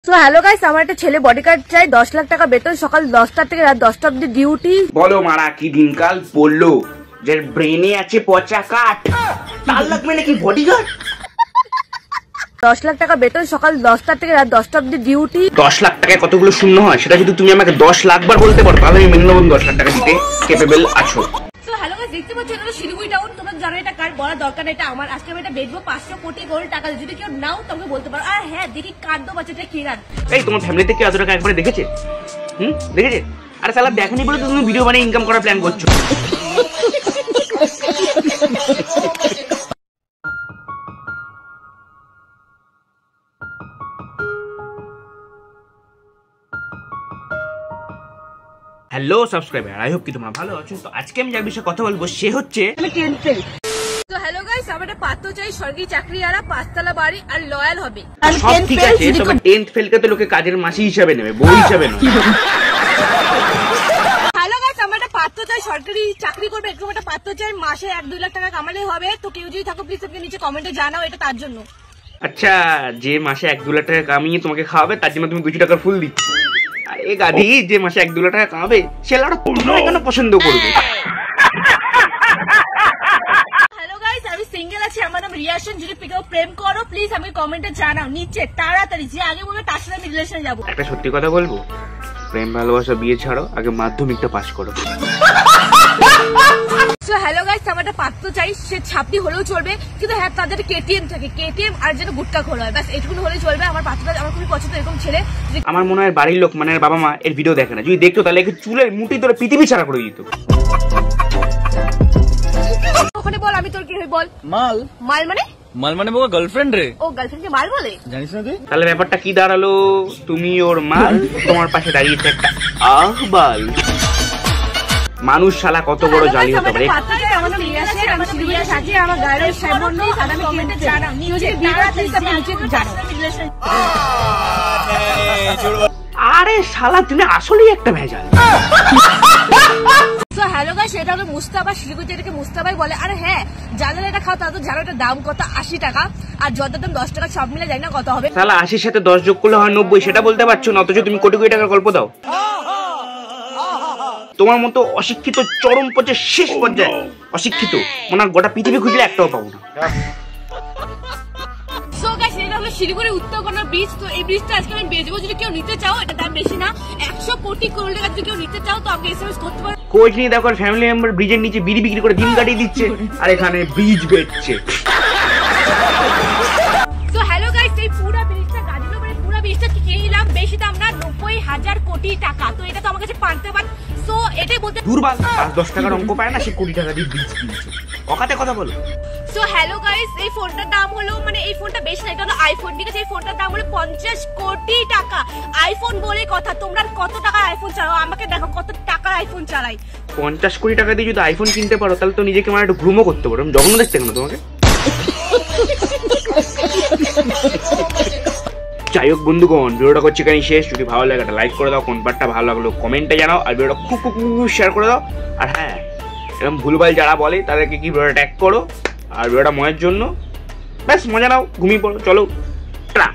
তো hello guys, আমার একটা ছেলে বডিগার্ড চাই, 10 লাখ টাকা বেতন, সকাল 10টা থেকে রাত 10টা অবধি ডিউটি। বলো মারা কি দিনকাল পড়লো, যে ব্রেনে আছে পচা কাঠ, তার লাগবে নাকি বডিগার্ড? 10 লাখ টাকা বেতন, সকাল 10টা থেকে রাত 10টা অবধি ডিউটি। 10 লাখ টাকায় কতগুলো শূন্য হয় সেটা যদি তুমি আমাকে 10 লাখ বার বলতে পারো তাহলে আমি মেনে নেব 10 লাখ টাকা দিতে ক্যাপেবল আছো। তো হ্যালো গাইস, দেখতে পাচ্ছ এটা শিলিগুড়ি টাউন। তোমরা জানো এটা কার, বলার দরকার নেই, এটা আমার। আজকে আমি এটা বেচবো 500 কোটি করে টাকা। যদি কেউ নাও তোমাকে বলতে পারো। আর হ্যাঁ, দেখি কার দো বাচ্চাটা কিরান। এই তোমার ফ্যামিলিতে কি এত টাকা একবারে দেখেছে? দেখেছে? আরে শালা দেখেনি বলে তুমি ভিডিও বানিয়ে ইনকাম করার প্ল্যান করছো। হ্যালো সাবস্ক্রাইবার, আই হোপ কি তোমরা ভালো আছো। তো আজকে আমি যার বিষয়ে কথা বলবো সে হচ্ছে তো হ্যালো গাইস, আমার একটা পাত্র চাই, সরকারি চাকরিওয়ালা, 5 তলা বাড়ি আর লয়াল হবে। সব ঠিক আছে, তবে 10th ফেল কে তো লোকে কাজের মাসি হিসাবে নেবে, বউ হিসাবে নয়। হ্যালো গাইস, আমার একটা পাত্র চাই, সরকারি চাকরি করবে, এরকম একটা পাত্র চাই, মাসে 1-2 লাখ টাকা কামালেই হবে। তো কেউ যদি থাকো প্লিজ আমাকে নিচে কমেন্টে জানাও, এটা তার জন্য। আচ্ছা, যে মাসে 1-2 লাখ টাকা কামিয়ে তোমাকে খাওয়াবে তার জন্য তুমি 200 টাকার ফুল দিচ্ছ। আর এই গাধি যে মাসে 1-2 লাখ টাকা কামাবে সে লাউডা তোমাকে কেন পছন্দ করবে? হ্যালো গাইস, আমি সিঙ্গেল আছি, আমার নাম রিয়াশন। যদি কেউ প্রেম করো প্লিজ আমাকে কমেন্টে জানাও নিচে তাড়াতাড়ি, যে আগে বলবে তার সাথে আমি রিলেশনে যাবো। একটা সত্যি কথা বলবো, প্রেম ভালোবাসা বিয়ে ছাড়ো, আগে মাধ্যমিকটা পাস করো। সো হ্যালো গাইস, আমার একটা পাত্র চাই, সে ছাপটি হলেও চলবে, কিন্তু হ্যাঁ তাদের কেটিএম থাকে, কেটিএম আর যেন গুটকা খোলা হয়, ব্যাস এইটুকু হলেই চলবে। আমার পাত্রটা আমার খুবই পছন্দ, এরকম ছেলে। আমার মনে হয় বাড়ির লোক মানে বাবা মা এর ভিডিও দেখে না, যদি দেখতো তাহলে একে চুলের মুঠি ধরে পৃথিবী ছাড়া করে দিত। ওখানে বল, আমি তোর কি হই বল? মাল মাল মানে? মাল মানে বাবা গার্লফ্রেন্ড রে। ও গার্লফ্রেন্ডকে মাল বলে? জানিস না তুই? তাহলে ব্যাপারটা কি দাঁড়ালো, তুমি ওর মাল, তোমার পাশে দাঁড়িয়েছে একটা আহবাল। মানুষ শালা কত বড় জালি হতে পারে। আমার নাম রিয়াশন, আমি শিলিগুড়ি থাকি, আমার গায়ের সাইবন্ডি, আর আমি কমেন্টে জানাও নিচে তাড়াতাড়ি আমি নিচে জানাও। আরে শালা তুমি আসলেই একটা ভেজাল। তো হ্যালো গাইস, এটা হলো মুস্তাফা, শিলিগুড়িতে এটাকে মুস্তাফাই বলে। আর হ্যাঁ, যারা এটা খাও তারা তো জানো এটার দাম কত, 80 টাকা। আর যত দাম 10 টাকা, সব মিলে জানি না কত হবে। শালা 80-র সাথে 10 যোগ করলে হয় 90, সেটা বলতে পারছো না, অথচ তুমি কোটি কোটি টাকার গল্প দাও। তোমার মতো অশিক্ষিত চরম পর্যায়ে, শেষ পর্যায়ে অশিক্ষিত মনে হয় গোটা পৃথিবী খুঁজলে একটাও পাবো না। সো গাইস, এটা হলো শিলিগুড়ি উত্তরকন্যা ব্রিজ। তো এই ব্রিজটা আজকে আমি বেচবো, যদি কেউ নিতে চাও, এটা দাম বেশি না, 100 কোটি করোড় টাকা। যদি কেউ নিতে চাও তো আমাকে এসএমএস করতে পারো। কোচ নিয়ে দেখো ফ্যামিলি মেম্বার ব্রিজের নিচে বিড়ি বিক্রি করে দিন কাটিয়ে দিচ্ছে, আর এখানে ব্রিজ বেচছে। তো হ্যালো গাইস, এই পুরো ব্রিজটা গাজলো, মানে পুরো ব্রিজটা কিনে নিলাম, বেশি দাম না, 90,000 কোটি টাকা। তো এটা তো আমার কাছে পারতে পার। সো এটাই বলতে দুর্বল 5-10 টাকার অঙ্ক পায় না, সে কোটি টাকা দিয়ে ব্রিজ কিনছে। অকাতে কথা বলো। সো হ্যালো গাইস, এই ফোনটার দাম হলো, মানে এই ফোনটা বেশি না, এটা হলো আইফোন, ঠিক আছে? এই ফোনটার দাম হলো 50 কোটি টাকা। আইফোন বলে কথা, তোমরা কত টাকার আইফোন চালাও? আমাকে দেখো কত টাকার আইফোন চালাই। 50 কোটি টাকা দিয়ে যদি আইফোন কিনতে পারো তাহলে তো নিজেকে মানে একটু গ্রুমও করতে পারো। আমি যখন দেখতে কেন তোমাকে। যাই হোক বন্ধুগণ, ভিডিওটা করছি এখানেই শেষ। যদি ভালো লাগে একটা লাইক করে দাও, কোন পার্টটা ভালো লাগলো কমেন্টে জানাও, আর ভিডিওটা খুব খুব খুব শেয়ার করে দাও। আর হ্যাঁ, এরকম ভুলভাল যারা বলে তাদেরকে কি ভিডিওটা ট্যাগ করো, আর ভিডিওটা মনের জন্য ব্যাস মজা নাও, ঘুমিয়ে পড়ো, চলো টা।